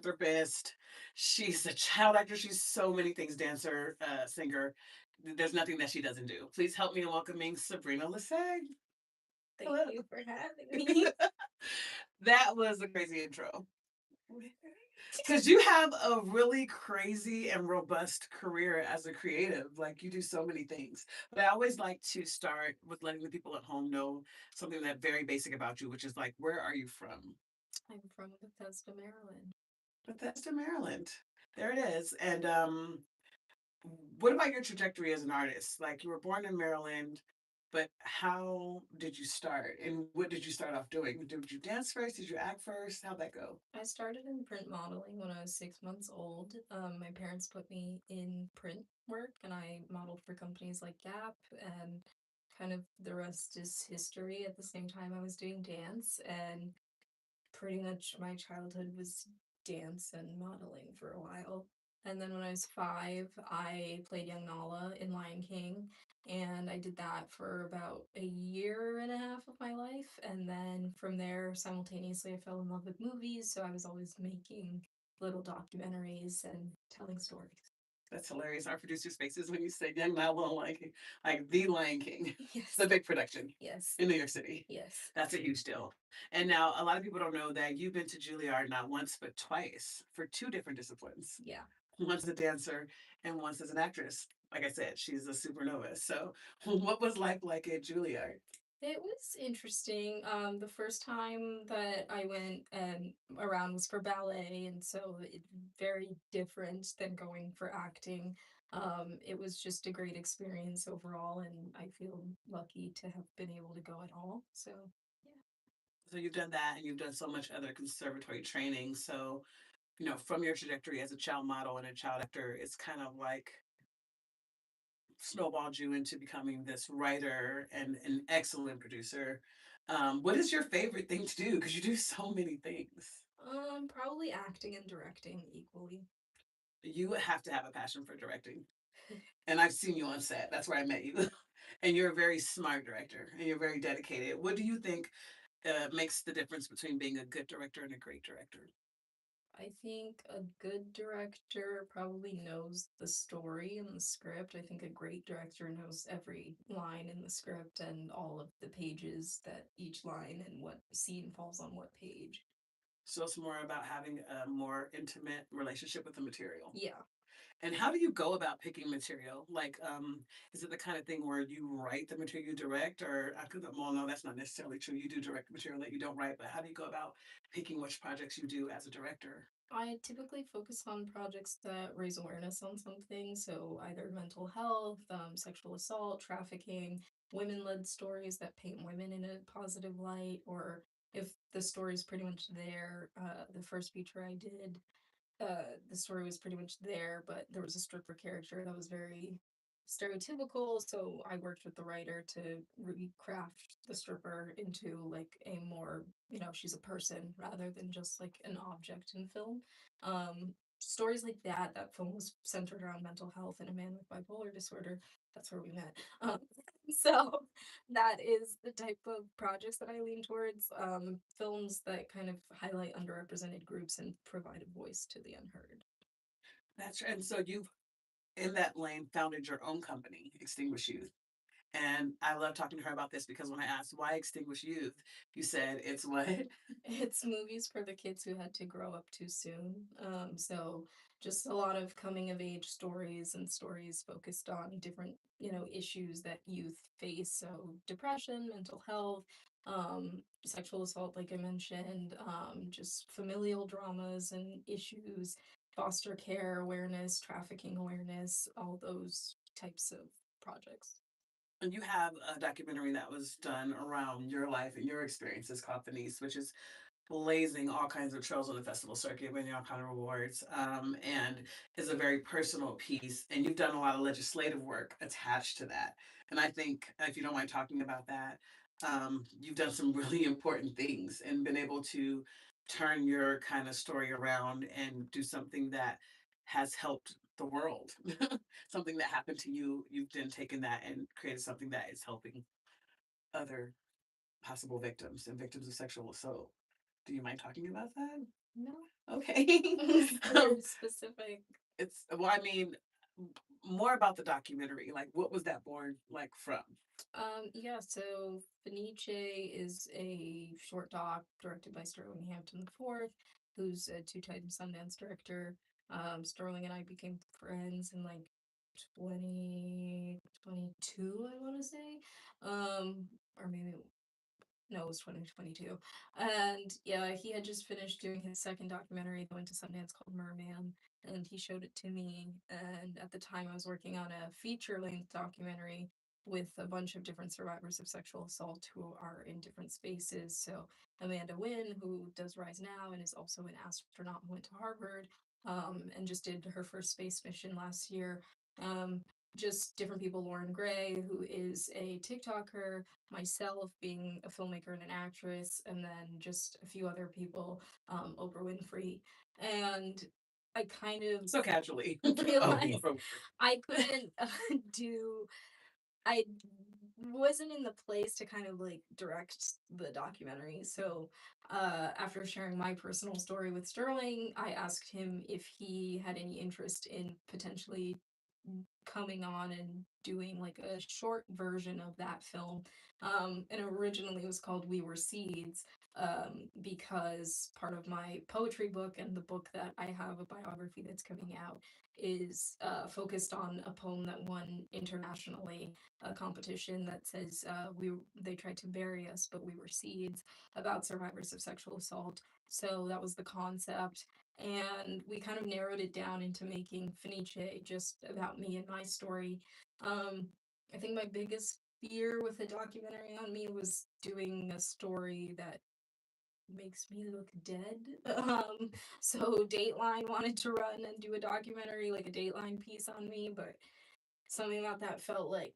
Therapist. She's a child actor. She's so many things, dancer, singer. There's nothing that she doesn't do. Please help me in welcoming Sabrina Lassegue. Thank Hello. you for having me. That was a crazy intro. Because you have a really crazy and robust career as a creative. Like you do so many things. But I always like to start with letting the people at home know something that very basic about you, which is like, where are you from? I'm from Bethesda, Maryland. Bethesda, Maryland. There it is. And what about your trajectory as an artist? Like you were born in Maryland, but how did you start? And what did you start off doing? Did you dance first? Did you act first? How'd that go? I started in print modeling when I was 6 months old. My parents put me in print work, and I modeled for companies like Gap, and kind of the rest is history. At the same time, I was doing dance, and pretty much my childhood was dance and modeling for a while. And then when I was 5, I played young Nala in Lion King, and I did that for about a year and a half of my life. And then from there, simultaneously, I fell in love with movies, so I was always making little documentaries and telling stories. That's hilarious. Our producer's faces when you say Young Lilo Lion King, like the Lion King, Yes, the big production yes, in New York City. yes. That's a huge deal. And now a lot of people don't know that you've been to Juilliard not once but twice for two different disciplines. Yeah. Once as a dancer and once as an actress. Like I said, she's a supernova. So, what was life like at Juilliard? It was interesting. The first time that I went around was for ballet, and so it very different than going for acting. It was just a great experience overall, and I feel lucky to have been able to go at all. So, yeah. So you've done that, and you've done so much other conservatory training. So, from your trajectory as a child model and a child actor, it's kind of like snowballed you into becoming this writer and an excellent producer. What is your favorite thing to do? Because you do so many things. Probably acting and directing equally. You have to have a passion for directing. And I've seen you on set. That's where I met you. And you're a very smart director and you're very dedicated. What do you think makes the difference between being a good director and a great director? I think a good director probably knows the story and the script. I think a great director knows every line in the script and all of the pages that each line and what scene falls on what page. So it's more about having a more intimate relationship with the material. Yeah. And how do you go about picking material? Like, is it the kind of thing where you write the material you direct, or I could, well, no, that's not necessarily true. You do direct material that you don't write, but how do you go about picking which projects you do as a director? I typically focus on projects that raise awareness on something, so either mental health, sexual assault, trafficking, women led stories that paint women in a positive light, or if the story is pretty much there. The first feature I did, the story was pretty much there, but there was a stripper character that was very stereotypical. So I worked with the writer to recraft the stripper into like a more, she's a person rather than just like an object in film. Stories like that. That film was centered around mental health and a man with bipolar disorder. That's where we met. So that is the type of projects that I lean towards. Films that kind of highlight underrepresented groups and provide a voice to the unheard. That's and so you've in that lane founded your own company, Extinguish Youth. And I love talking to her about this because when I asked why Extinguish Youth, you said it's what? It's movies for the kids who had to grow up too soon. So just a lot of coming of age stories and stories focused on different, issues that youth face. So depression, mental health, sexual assault, like I mentioned, just familial dramas and issues, foster care awareness, trafficking awareness, all those types of projects. And you have a documentary that was done around your life and your experiences called The Niece, which is blazing all kinds of trails on the festival circuit, winning all kind of awards, and is a very personal piece. And you've done a lot of legislative work attached to that. And I think, if you don't mind talking about that, you've done some really important things and been able to turn your kind of story around and do something that has helped the world. Something that happened to you, you've then taken that and created something that is helping other possible victims and victims of sexual assault. Do you mind talking about that? No. Okay. It's um, very specific. it's well, I mean, more about the documentary. Like, what was that born like from? Yeah, so Fenice is a short doc directed by Sterling Hampton IV, who's a two-time Sundance director. Sterling and I became friends in like 2022, I want to say. Or maybe no, it was 2022. And yeah, he had just finished doing his second documentary that went to Sundance called Merman, and he showed it to me. And at the time, I was working on a feature length documentary with a bunch of different survivors of sexual assault who are in different spaces. So, Amanda Wynn, who does Rise Now and is also an astronaut who went to Harvard and just did her first space mission last year. Um, just different people, Lauren Gray, who is a TikToker, myself being a filmmaker and an actress, and then just a few other people, Oprah Winfrey. And I kind of So casually. Oh, realized I couldn't do I wasn't in the place to kind of like direct the documentary. So, after sharing my personal story with Sterling, I asked him if he had any interest in potentially coming on and doing like a short version of that film. And originally it was called We Were Seeds, because part of my poetry book and the book that I have a biography that's coming out is focused on a poem that won internationally, a competition that says they tried to bury us, but we were seeds, about survivors of sexual assault. So that was the concept, and we kind of narrowed it down into making Fenice just about me and my story. Um, I think my biggest fear with a documentary on me was doing a story that makes me look dead. So Dateline wanted to run and do a documentary, like a Dateline piece on me, but something about that felt like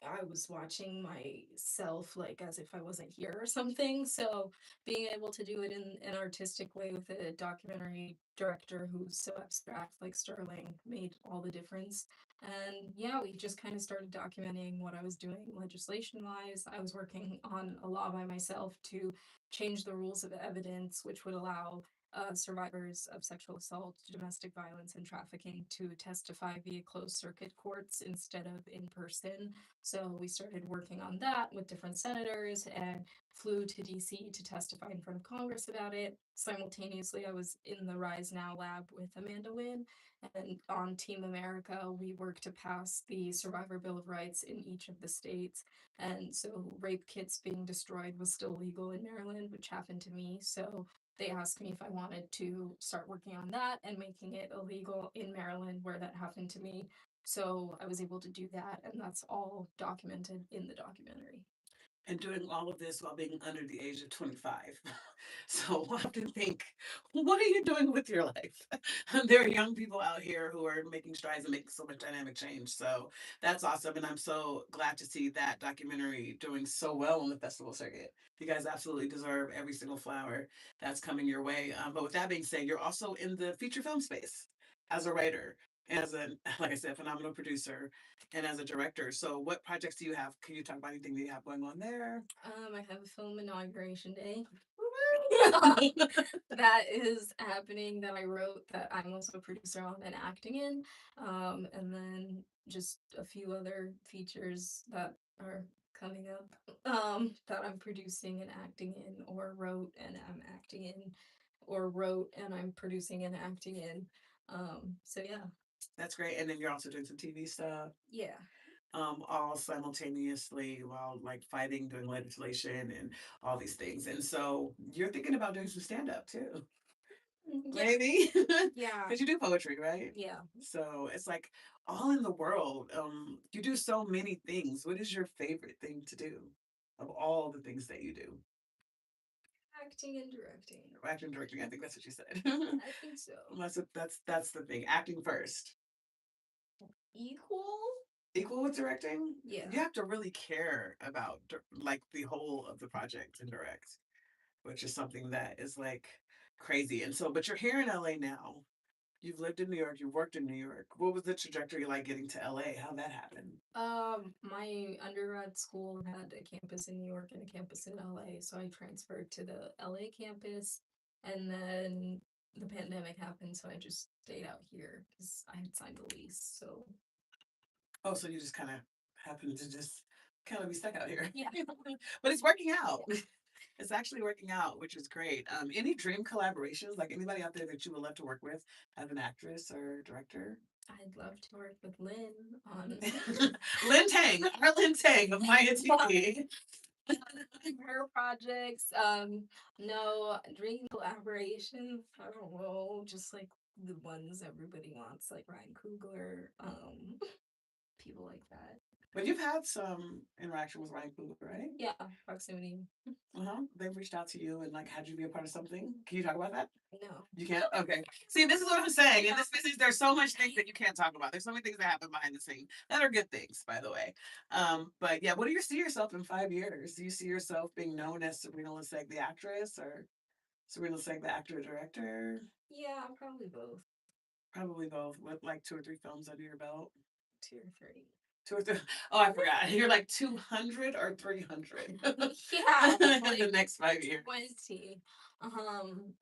I was watching myself like as if I wasn't here or something. So being able to do it in an artistic way with a documentary director who's so abstract like Sterling made all the difference. And yeah, we just kind of started documenting what I was doing legislation wise. I was working on a law by myself to change the rules of evidence, which would allow survivors of sexual assault, domestic violence, and trafficking to testify via closed circuit courts instead of in person. So we started working on that with different senators and flew to DC to testify in front of Congress about it. Simultaneously, I was in the Rise Now lab with Amanda Wynn, and on Team America, we worked to pass the Survivor Bill of Rights in each of the states. And so rape kits being destroyed was still legal in Maryland, which happened to me. So they asked me if I wanted to start working on that and making it illegal in Maryland, where that happened to me. So I was able to do that, and that's all documented in the documentary. And doing all of this while being under the age of 25. So I often think, what are you doing with your life? There are young people out here who are making strides and making so much dynamic change. So that's awesome. And I'm so glad to see that documentary doing so well on the festival circuit. You guys absolutely deserve every single flower that's coming your way. But with that being said, you're also in the feature film space as a writer, as a, like I said, phenomenal producer, and as a director. So, what projects do you have? Can you talk about anything that you have going on there? I have a film inauguration day. That is happening, that I wrote, that I'm also a producer on and acting in. And then just a few other features that are coming up, that I'm producing and acting in, or wrote and I'm acting in, or wrote and I'm producing and acting in. So yeah. That's great. And then you're also doing some TV stuff, Yeah. all simultaneously while like fighting, doing legislation, and all these things. And so you're thinking about doing some stand up too, Yeah. maybe, Yeah. because you do poetry, right? Yeah. So it's like all in the world. You do so many things. What is your favorite thing to do of all the things that you do? Acting and directing. Acting, directing. I think that's what you said. I think so. That's the thing. Acting first. Equal? Equal with directing. Yeah. You have to really care about like the whole of the project and direct, which is something that is like crazy. And so, but you're here in LA now. You've lived in New York. You've worked in New York. What was the trajectory like getting to LA? How that happened? My undergrad school had a campus in New York and a campus in LA, so I transferred to the LA campus. And then the pandemic happened, so I just stayed out here because I had signed a lease. So Oh, so you just kind of happened to just kind of be stuck out here. yeah, But it's working out. yeah. It's actually working out, which is great. Any dream collaborations, like anybody out there that you would love to work with as an actress or director? I'd love to work with Lynn on Lynn Tang, our Lynn Tang of Maeya TV. her projects. No dream collaborations. I don't know, just like the ones everybody wants, like Ryan Coogler, people like that. But you've had some interaction with Ryan Coogler, right? Yeah, proximity. They've reached out to you and like had you be a part of something. Can you talk about that? No. You can't? Okay. See, this is what I'm saying. In this business, there's so much things that you can't talk about. There's so many things that happen behind the scenes that are good things, by the way. But yeah, what do you see yourself in 5 years? Do you see yourself being known as Sabrina Lassegue, the actress, or Sabrina Lassegue, the actor director? Yeah, probably both. Probably both, with like 2 or 3 films under your belt. Two or three. 2 or 3. Oh, I forgot. You're like 200 or 300 Yeah, in like the next 5 years. 20.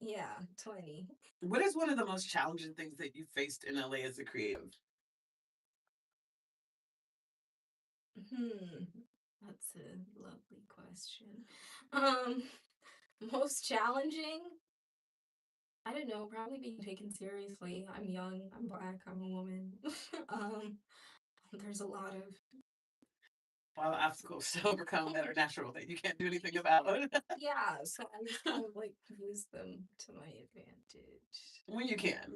Yeah, 20. What is one of the most challenging things that you faced in LA as a creative? Hmm. That's a lovely question. Um, most challenging? I don't know, probably being taken seriously. I'm young, I'm black, I'm a woman. um, there's a lot of A lot of obstacles to overcome that are natural that you can't do anything about. yeah, so I just kind of like use them to my advantage. When you can.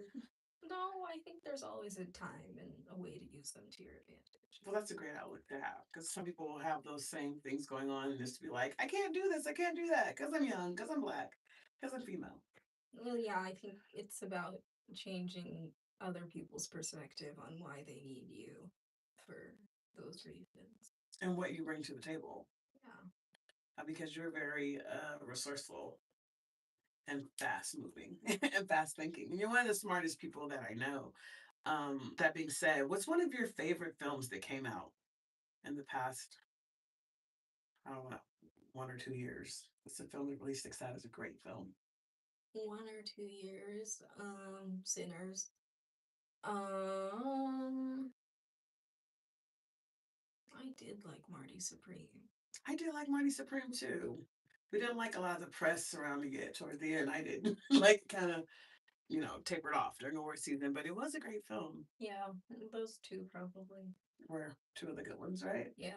No, I think there's always a time and a way to use them to your advantage. Well, that's a great outlook to have because some people will have those same things going on and just be like, I can't do this, I can't do that because I'm young, because I'm black, because I'm female. Well, yeah, I think it's about changing other people's perspective on why they need you for those reasons. And what you bring to the table Yeah. because you're very resourceful and fast moving and fast thinking. And you're one of the smartest people that I know. That being said, what's one of your favorite films that came out in the past, I don't know, 1 or 2 years? It's a film that really sticks out as a great film. 1 or 2 years. Sinners. Um, I did like Marty Supreme. I did like Mighty Supreme too. We didn't like a lot of the press surrounding it towards the end. I didn't like kind of, tapered off during the award season, but it was a great film. Yeah, those two probably. Were two of the good ones, right? Yeah.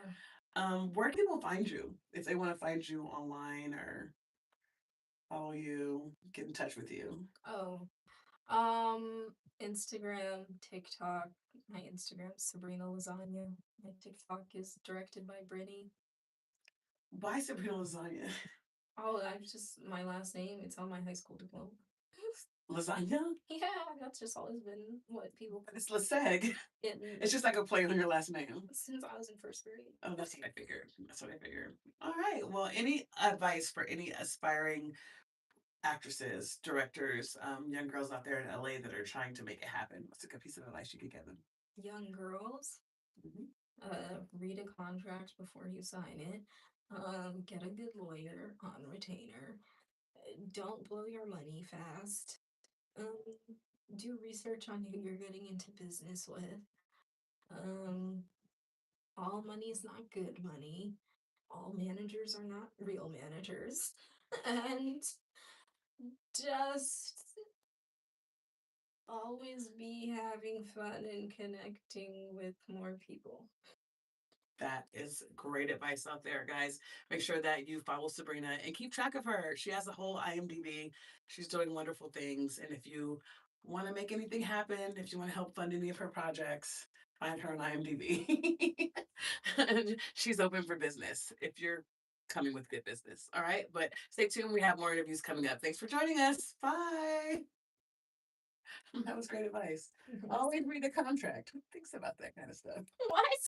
Where do people find you if they want to find you online or follow you, get in touch with you? Oh, Instagram, TikTok. My Instagram, Sabrina Lasagna. My TikTok is directed by Brittany. Why Sabrina Lasagna? Oh, I'm just my last name. It's on my high school diploma. Lasagna? Yeah, that's just always been what people But it's Laseg. in It's just like a play on your last name. since I was in first grade. Oh, that's what I figured. That's what I figured. All right. Well, any advice for any aspiring actresses, directors, young girls out there in LA that are trying to make it happen? What's a good piece of advice you could give them? Young girls, Mhm. read a contract before you sign it. Get a good lawyer on retainer. Don't blow your money fast. Um, do research on who you're getting into business with. Um, all money is not good money. All managers are not real managers. And just always be having fun and connecting with more people. That is great advice out there, guys. Make sure that you follow Sabrina and keep track of her. She has a whole IMDb. She's doing wonderful things. And if you want to make anything happen, if you want to help fund any of her projects, find her on IMDb. And she's open for business if you're coming with good business. All right. But stay tuned. We have more interviews coming up. Thanks for joining us. Bye. That was great advice. Always read the contract. Who thinks about that kind of stuff? Why